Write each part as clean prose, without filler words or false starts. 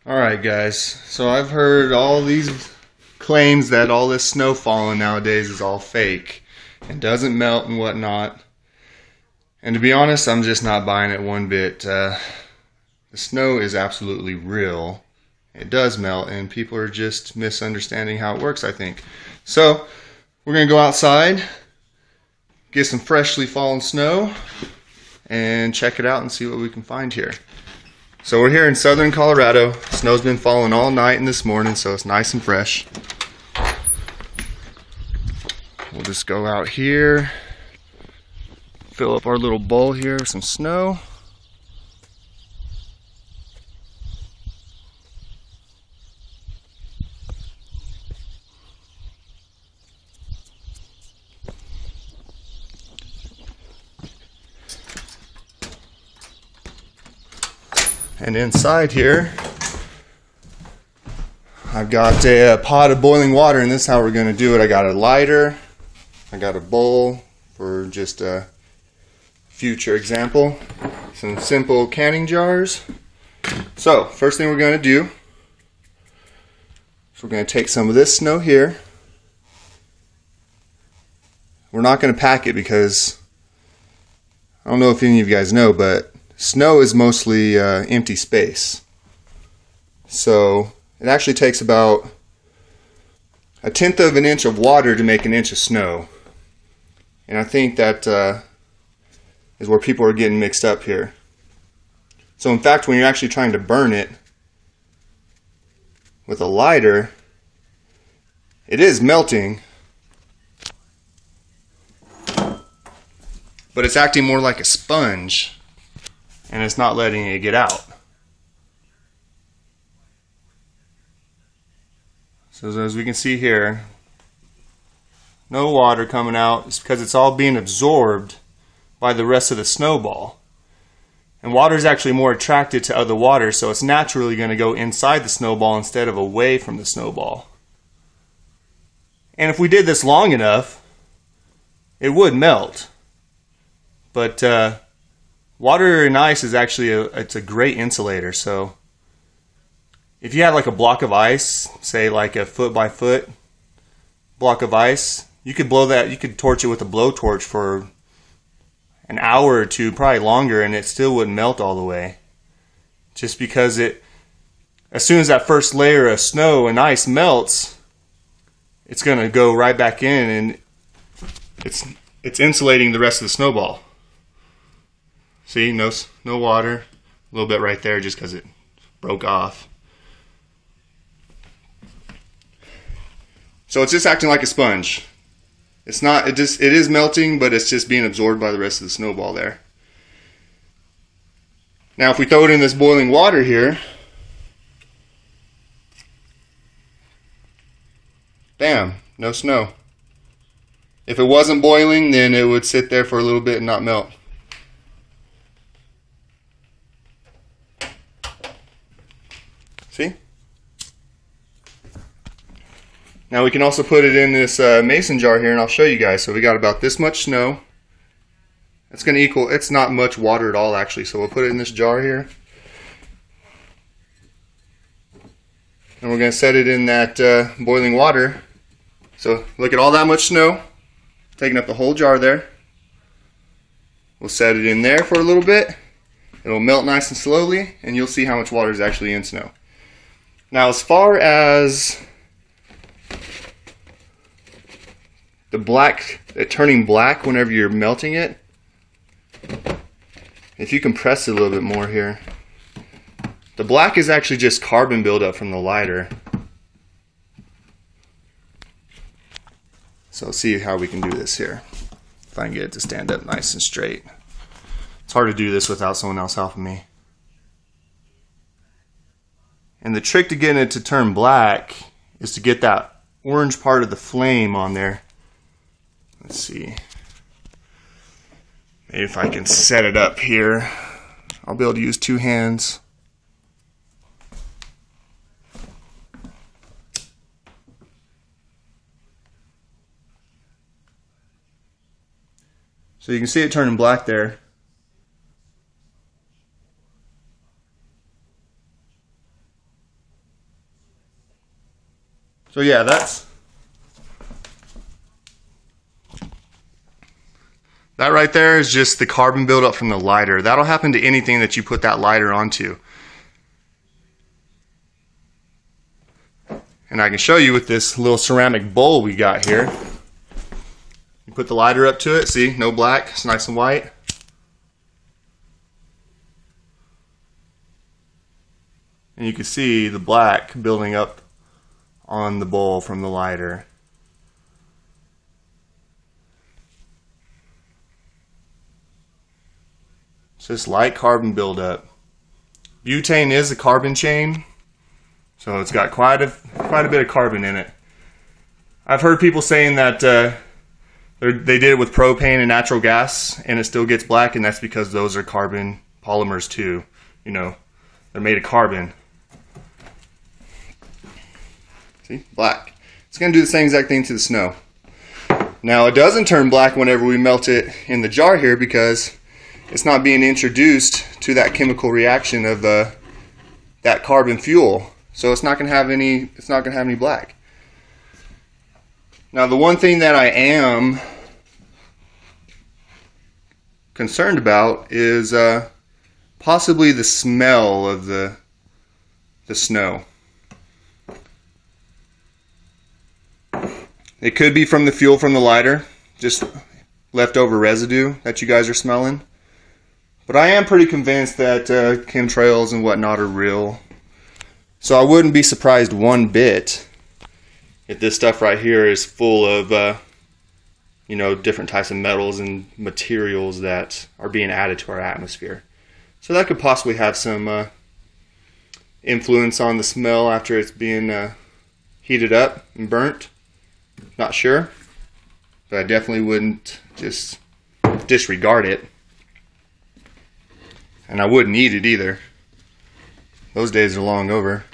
Alright guys, so I've heard all these claims that all this snow falling nowadays is all fake and doesn't melt and whatnot. And to be honest, I'm just not buying it one bit. The snow is absolutely real. It does melt and people are just misunderstanding how it works, I think. So, we're going to go outside, get some freshly fallen snow, and check it out and see what we can find here. So we're here in southern Colorado. Snow's been falling all night and this morning, so it's nice and fresh. We'll just go out here, fill up our little bowl here with some snow. And inside here, I've got a pot of boiling water, and this is how we're going to do it. I got a lighter, I got a bowl for just a future example, some simple canning jars. So, first thing we're going to do is we're going to take some of this snow here. We're not going to pack it because I don't know if any of you guys know, but snow is mostly empty space. So it actually takes about 1/10 of an inch of water to make an inch of snow. And I think that is where people are getting mixed up here. So in fact, when you're actually trying to burn it with a lighter, it is melting, but it's acting more like a sponge. And it's not letting it get out. So as we can see here, no water coming out. It's because it's all being absorbed by the rest of the snowball. And water is actually more attracted to other water, so it's naturally going to go inside the snowball instead of away from the snowball. And if we did this long enough, it would melt. But water and ice is actually it's a great insulator. So if you had like a block of ice, say like a foot by foot block of ice, you could blow that, you could torch it with a blowtorch for an hour or two, probably longer, and it still wouldn't melt all the way. Just because as soon as that first layer of snow and ice melts, it's going to go right back in, and it's insulating the rest of the snowball. See, no water, a little bit right there just because it broke off. So it's just acting like a sponge. It's not, it is melting, but it's just being absorbed by the rest of the snowball there. Now if we throw it in this boiling water here, bam, no snow. If it wasn't boiling, then it would sit there for a little bit and not melt. See? Now we can also put it in this mason jar here, and I'll show you guys. So we got about this much snow. It's going to equal, it's not much water at all actually, so we'll put it in this jar here. And we're going to set it in that boiling water. So look at all that much snow, taking up the whole jar there. We'll set it in there for a little bit. It'll melt nice and slowly, and you'll see how much water is actually in snow. Now as far as the black, turning black whenever you're melting it, if you compress it a little bit more here, the black is actually just carbon buildup from the lighter. So let's see how we can do this here. If I can get it to stand up nice and straight. It's hard to do this without someone else helping me. And the trick to getting it to turn black is to get that orange part of the flame on there. Let's see. Maybe if I can set it up here, I'll be able to use two hands. So you can see it turning black there. So yeah, that right there is just the carbon buildup from the lighter. That'll happen to anything that you put that lighter onto. And I can show you with this little ceramic bowl we got here. You put the lighter up to it, see, no black, it's nice and white. And you can see the black building up on the bowl from the lighter. It's just light carbon buildup. Butane is a carbon chain, so it's got quite a bit of carbon in it. I've heard people saying that they did it with propane and natural gas and it still gets black, and that's because those are carbon polymers too. You know, they're made of carbon. See, black. It's going to do the same exact thing to the snow. Now it doesn't turn black whenever we melt it in the jar here because it's not being introduced to that chemical reaction of that carbon fuel. So it's not going to have any black. Now the one thing that I am concerned about is possibly the smell of the snow. It could be from the fuel from the lighter, just leftover residue that you guys are smelling. But I am pretty convinced that chemtrails and whatnot are real. So I wouldn't be surprised one bit if this stuff right here is full of you know, different types of metals and materials that are being added to our atmosphere. So that could possibly have some influence on the smell after it's being heated up and burnt. Not sure, but I definitely wouldn't just disregard it. And I wouldn't eat it either. Those days are long over.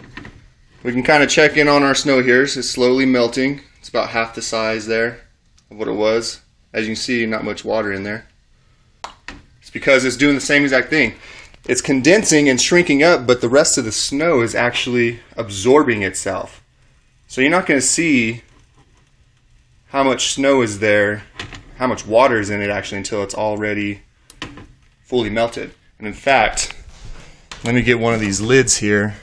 We can kind of check in on our snow here. It's slowly melting. It's about half the size there of what it was. As you can see, not much water in there. It's because it's doing the same exact thing. It's condensing and shrinking up, but the rest of the snow is actually absorbing itself. So you're not going to see how much snow is there, how much water is in it actually, until it's already fully melted. And in fact, let me get one of these lids here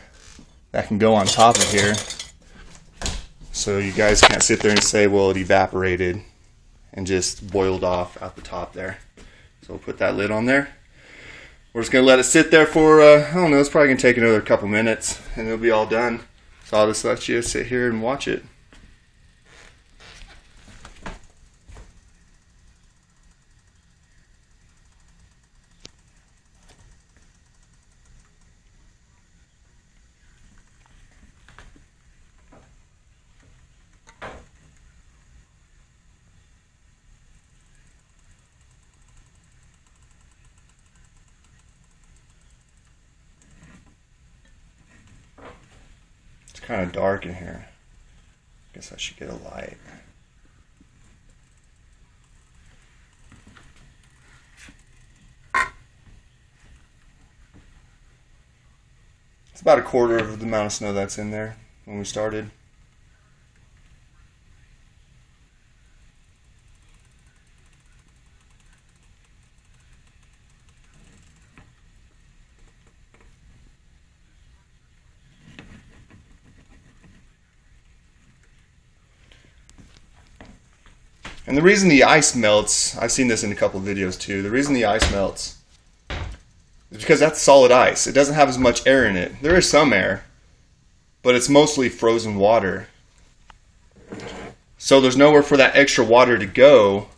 that can go on top of here, so you guys can't sit there and say, well, it evaporated and just boiled off out the top there. So we'll put that lid on there. We're just going to let it sit there for, I don't know, it's probably going to take another couple minutes and it'll be all done. So I'll just let you sit here and watch it. It's kind of dark in here. Guess I should get a light. It's about a quarter of the amount of snow that's in there when we started. And the reason the ice melts, I've seen this in a couple of videos too, the reason the ice melts is because that's solid ice. It doesn't have as much air in it. There is some air, but it's mostly frozen water. So there's nowhere for that extra water to go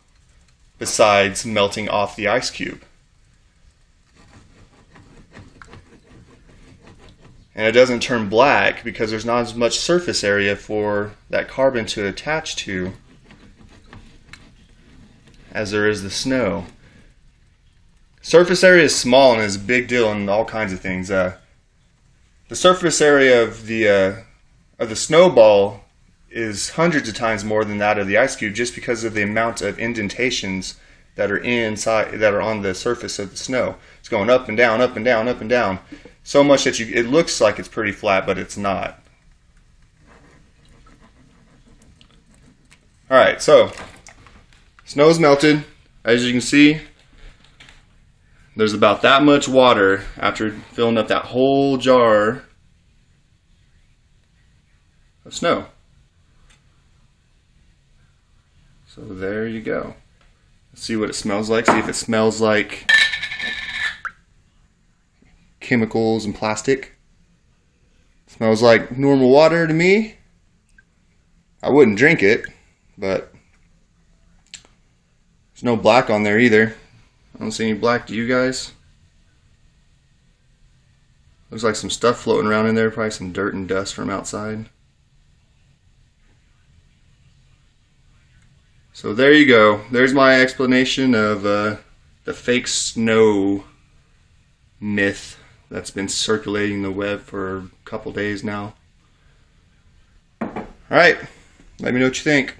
besides melting off the ice cube. And it doesn't turn black because there's not as much surface area for that carbon to attach to as there is the snow. Surface area is small and is a big deal in all kinds of things. The surface area of the snowball is hundreds of times more than that of the ice cube, just because of the amount of indentations that are inside, that are on the surface of the snow. It's going up and down, up and down, up and down, so much that it looks like it's pretty flat, but it's not. Alright, so snow's melted. As you can see, there's about that much water after filling up that whole jar of snow. So there you go. Let's see what it smells like. See if it smells like chemicals and plastic. Smells like normal water to me. I wouldn't drink it, but there's no black on there either. I don't see any black. Do you guys? Looks like some stuff floating around in there, probably some dirt and dust from outside. So there you go. There's my explanation of the fake snow myth that's been circulating the web for a couple days now. Alright, let me know what you think.